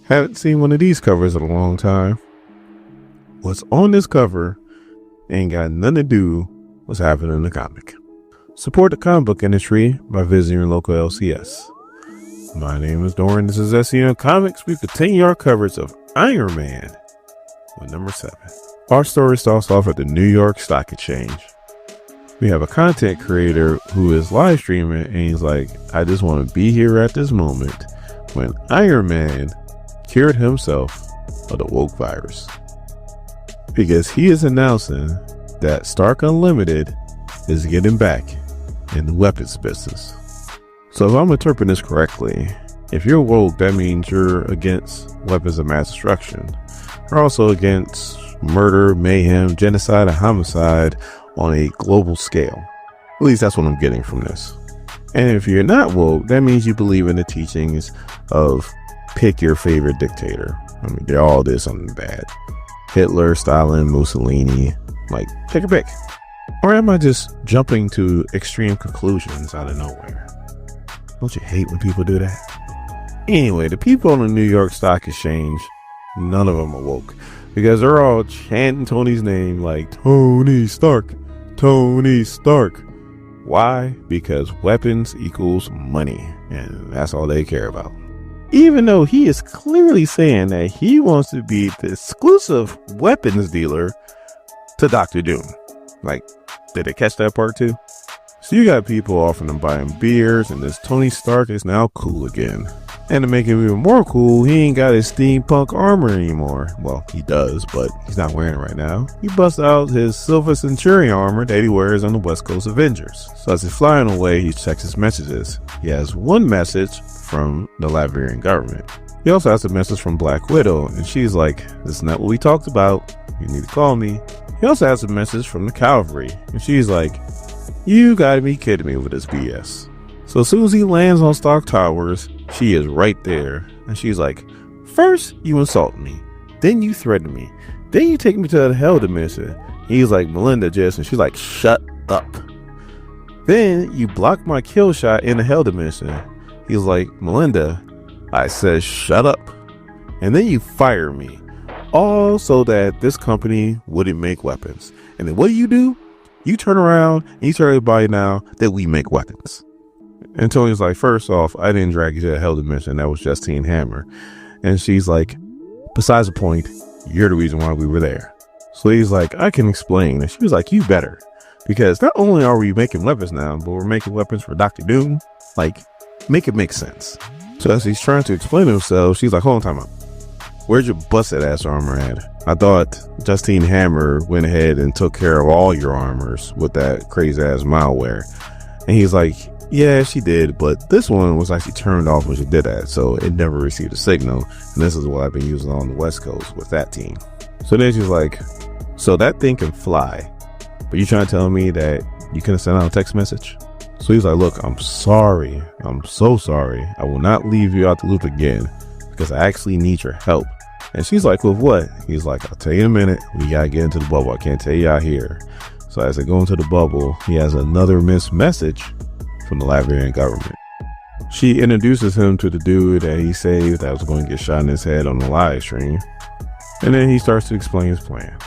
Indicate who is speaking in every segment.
Speaker 1: Haven't seen one of these covers in a long time. What's on this cover ain't got nothing to do with what's happening in the comic. Support the comic book industry by visiting your local LCS. My name is Doran. This is SEM Comics. We continue our coverage of Iron Man with number 7. Our story starts off at the New York Stock Exchange. We have a content creator who is live streaming and he's like, I just want to be here at this moment when Iron Man cured himself of the woke virus. Because he is announcing that Stark Unlimited is getting back in the weapons business. So if I'm interpreting this correctly, if you're woke, that means you're against weapons of mass destruction. You're also against murder, mayhem, genocide, and homicide on a global scale. At least that's what I'm getting from this. And if you're not woke, that means you believe in the teachings of pick your favorite dictator. I mean, they all did something bad. Hitler, Stalin, Mussolini, like pick a pick. Or am I just jumping to extreme conclusions out of nowhere? Don't you hate when people do that? Anyway, the people on the New York Stock Exchange, none of them are woke because they're all chanting Tony's name like Tony Stark, Tony Stark. Why? Because weapons equals money, and that's all they care about. Even though he is clearly saying that he wants to be the exclusive weapons dealer to Dr. Doom. Like, did they catch that part too? So you got people offering to buy him beers, and this Tony Stark is now cool again. And to make him even more cool, he ain't got his steampunk armor anymore. Well, he does, but he's not wearing it right now. He busts out his Silver Centurion armor that he wears on the West Coast Avengers. So as he's flying away, he checks his messages. He has one message from the Latvian government. He also has a message from Black Widow, and she's like, this is not what we talked about. You need to call me. He also has a message from the cavalry, and she's like, you gotta be kidding me with this BS. So as soon as he lands on Stark Towers, she is right there. And she's like, first you insult me, then you threaten me, then you take me to the hell dimension. He's like, Melinda just, and she's like, shut up. Then you block my kill shot in the hell dimension. He's like, Melinda, I said shut up. And then you fire me. All so that this company wouldn't make weapons. And then what do? You turn around and you tell everybody now that we make weapons. And Tony's like, first off, I didn't drag you to the hell dimension. That was Justine Hammer. And she's like, besides the point, you're the reason why we were there. So he's like, I can explain. And she was like, you better. Because not only are we making weapons now, but we're making weapons for Dr. Doom. Like, make it make sense. So as he's trying to explain himself, she's like, hold on, time out. Where's your busted ass armor at? I thought Justine Hammer went ahead and took care of all your armors with that crazy ass malware. And he's like, yeah, she did, but this one was actually turned off when she did that, so it never received a signal. And this is what I've been using on the West Coast with that team. So then she's like, so that thing can fly, but you trying to tell me that you couldn't send out a text message? So he's like, look, I'm sorry. I'm so sorry. I will not leave you out the loop again because I actually need your help. And she's like, with what? He's like, I'll tell you in a minute. We gotta get into the bubble. I can't tell you out here. So as they go into the bubble, he has another missed message from the Latvian government. She introduces him to the dude that he saved that was going to get shot in his head on the live stream. And then he starts to explain his plan.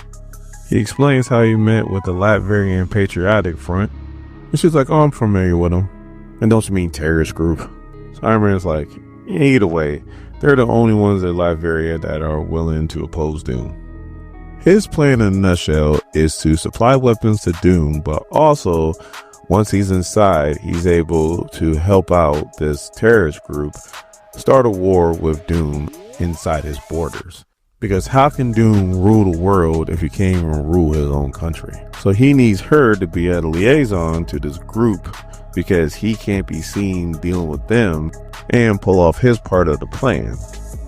Speaker 1: He explains how he met with the Latvian Patriotic Front. And she's like, oh, I'm familiar with them. And don't you mean terrorist group? So Iron Man's like, either way, they're the only ones in Latveria that are willing to oppose Doom. His plan in a nutshell is to supply weapons to Doom, but also once he's inside, he's able to help out this terrorist group start a war with Doom inside his borders. Because how can Doom rule the world if he can't even rule his own country? So he needs her to be a liaison to this group because he can't be seen dealing with them and pull off his part of the plan.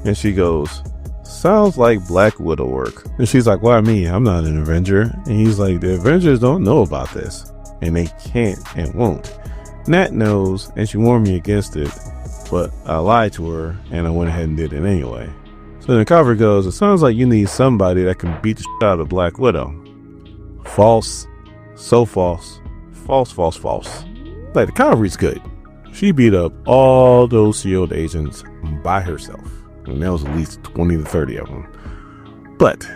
Speaker 1: And she goes, sounds like Black Widow work. And she's like, why me? I'm not an Avenger. And he's like, the Avengers don't know about this. And they can't and won't. Nat knows, and she warned me against it, but I lied to her, and I went ahead and did it anyway. So the cover goes, it sounds like you need somebody that can beat the shit out of Black Widow. False. So false. False, false, false. Like, the cavalry's good. She beat up all those SHIELD agents by herself. And there was at least 20 to 30 of them. But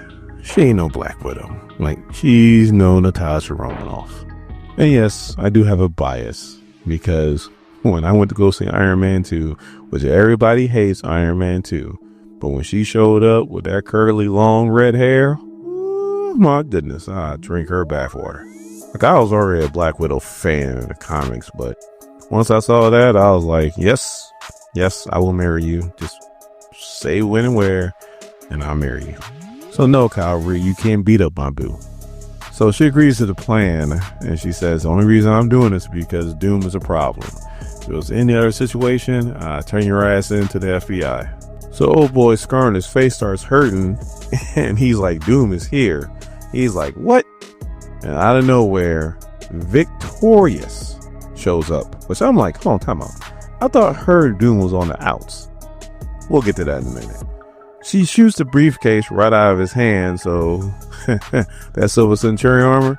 Speaker 1: she ain't no Black Widow. Like, she's no Natasha Romanoff. And yes, I do have a bias, because when I went to go see Iron Man 2, which everybody hates Iron Man 2, but when she showed up with that curly, long red hair, oh my goodness, I drink her bathwater. Like, I was already a Black Widow fan in the comics, but once I saw that, I was like, yes, I will marry you. Just say when and where, and I'll marry you. So no, Calvary, you can't beat up my boo. So she agrees to the plan, and she says, the only reason I'm doing this is because Doom is a problem. If it was any other situation, turn your ass into the FBI. So old boy Scarn, his face starts hurting, and he's like, Doom is here. He's like, what? And out of nowhere, Victorious shows up, which I'm like, hold on, time out. I thought her Doom was on the outs. We'll get to that in a minute. She shoots the briefcase right out of his hand, so that Silver Centurion armor,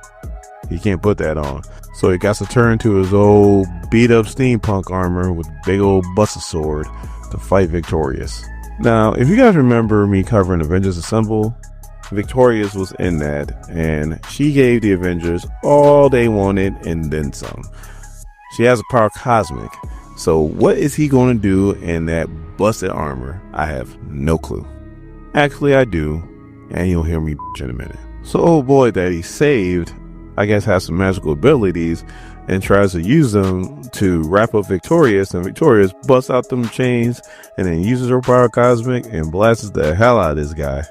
Speaker 1: he can't put that on. So he got to turn to his old beat up steampunk armor with big old buster sword to fight Victorious. Now, if you guys remember me covering Avengers Assemble, Victorious was in that, and she gave the Avengers all they wanted and then some. She has a power cosmic. So what is he going to do in that busted armor? I have no clue. Actually, I do, and you'll hear me in a minute. So old boy that he saved, I guess, has some magical abilities and tries to use them to wrap up Victorious, and Victorious busts out them chains and then uses her power cosmic and blasts the hell out of this guy.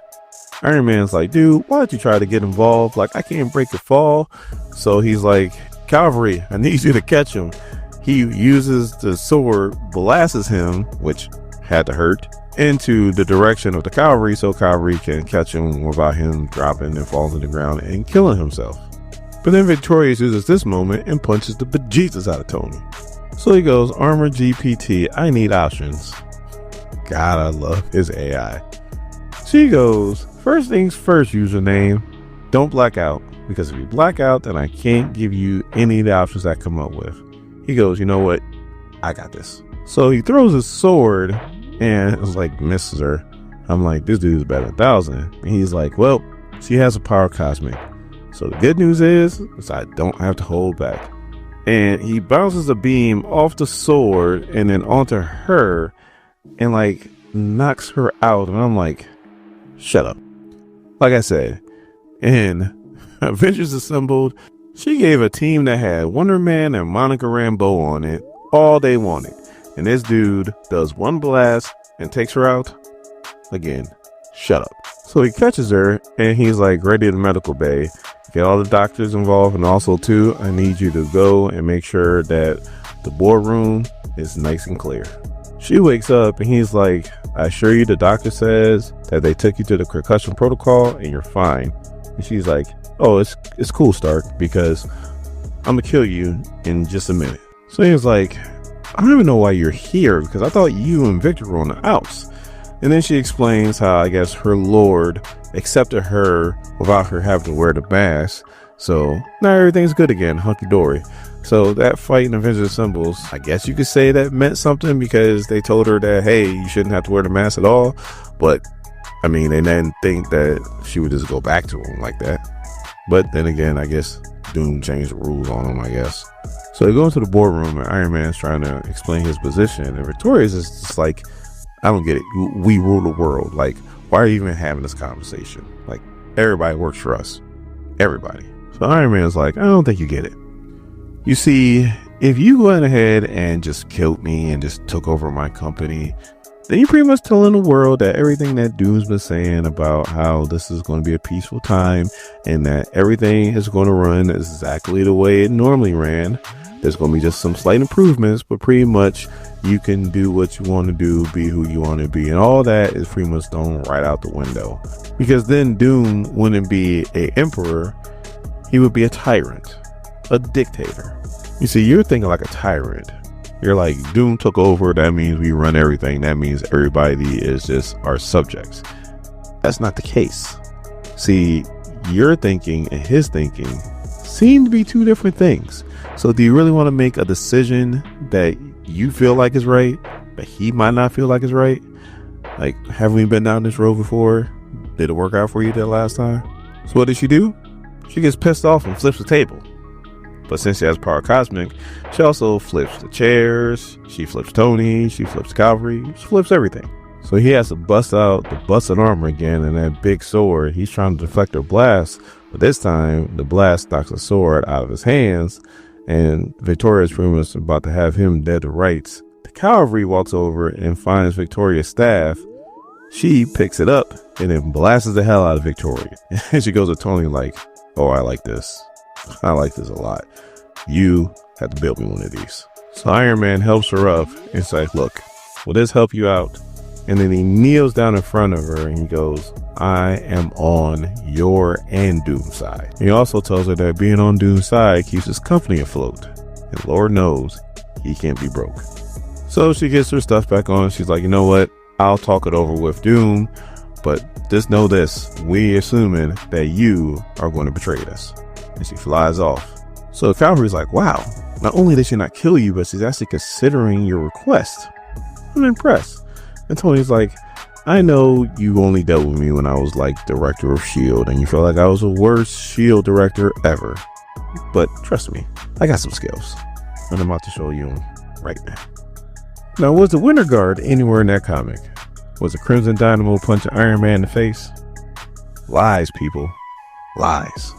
Speaker 1: Iron Man's like, dude, why don't you try to get involved? Like, I can't break your fall. So he's like, Calvary, I need you to catch him. He uses the sword, blasts him, which had to hurt, into the direction of the Cavalry so Cavalry can catch him without him dropping and falling to the ground and killing himself. But then Victorious uses this moment and punches the bejesus out of Tony. So he goes, Armor GPT, I need options. God, I love his AI. She goes, first things first, username, don't black out, because if you black out, then I can't give you any of the options I come up with. He goes, you know what? I got this. So he throws his sword and it's like misses her. I'm like, this dude's better than 1,000. And he's like, well, she has a power cosmic. So the good news is I don't have to hold back. And he bounces a beam off the sword and then onto her and like knocks her out. And I'm like, shut up. Like I said, in Avengers Assembled, she gave a team that had Wonder Man and Monica Rambeau on it all they wanted. And this dude does one blast and takes her out. Again, shut up. So he catches her and he's like, ready to the medical bay. Get all the doctors involved. And also too, I need you to go and make sure that the boardroom is nice and clear. She wakes up and he's like, I assure you the doctor says that they took you to the concussion protocol and you're fine. And she's like, oh, it's cool, Stark, because I'm gonna kill you in just a minute. So he was like, I don't even know why you're here, because I thought you and Victor were on the outs. And then she explains how, I guess, her lord accepted her without her having to wear the mask. So now everything's good again, hunky-dory. So that fight in Avengers Assembles, I guess you could say that meant something, because they told her that, hey, you shouldn't have to wear the mask at all. But, I mean, they didn't think that she would just go back to him like that. But then again, I guess Doom changed the rules on him, I guess. So they go into the boardroom and Iron Man's trying to explain his position. And Victorious is just like, I don't get it. We rule the world. Like, why are you even having this conversation? Like, everybody works for us. Everybody. So Iron Man's like, I don't think you get it. You see, if you went ahead and just killed me and just took over my company, then you're pretty much telling the world that everything that Doom's been saying about how this is going to be a peaceful time and that everything is going to run exactly the way it normally ran. There's going to be just some slight improvements, but pretty much you can do what you want to do, be who you want to be. And all that is pretty much thrown right out the window, because then Doom wouldn't be an emperor. He would be a tyrant, a dictator. You see, you're thinking like a tyrant. You're like, Doom took over. That means we run everything. That means everybody is just our subjects. That's not the case. See, your thinking and his thinking seem to be two different things. So do you really want to make a decision that you feel like is right, but he might not feel like is right? Like, haven't we been down this road before? Did it work out for you that last time? So what did she do? She gets pissed off and flips the table. But since she has power cosmic, she also flips the chairs, she flips Tony, she flips Calvary, she flips everything. So he has to bust out the busted armor again and that big sword. He's trying to deflect her blast, but this time the blast knocks the sword out of his hands, and Victoria's pretty much about to have him dead to rights. The Calvary walks over and finds Victoria's staff. She picks it up and then blasts the hell out of Victoria. And she goes to Tony like, oh, I like this. I like this a lot. You have to build me one of these. So Iron Man helps her up and says, look, will this help you out? And then he kneels down in front of her and he goes, I am on your and Doom's side. He also tells her that being on Doom's side keeps his company afloat. And Lord knows he can't be broke. So she gets her stuff back on. She's like, you know what? I'll talk it over with Doom. But just know this. We assuming that you are going to betray us. And she flies off. So Calvary's like, wow, not only did she not kill you, but she's actually considering your request. I'm impressed. And Tony's like, I know you only dealt with me when I was like director of S.H.I.E.L.D. and you felt like I was the worst S.H.I.E.L.D. director ever. But trust me, I got some skills. And I'm about to show you them right now. Now, was the Winter Guard anywhere in that comic? Was the Crimson Dynamo punching Iron Man in the face? Lies, people. Lies.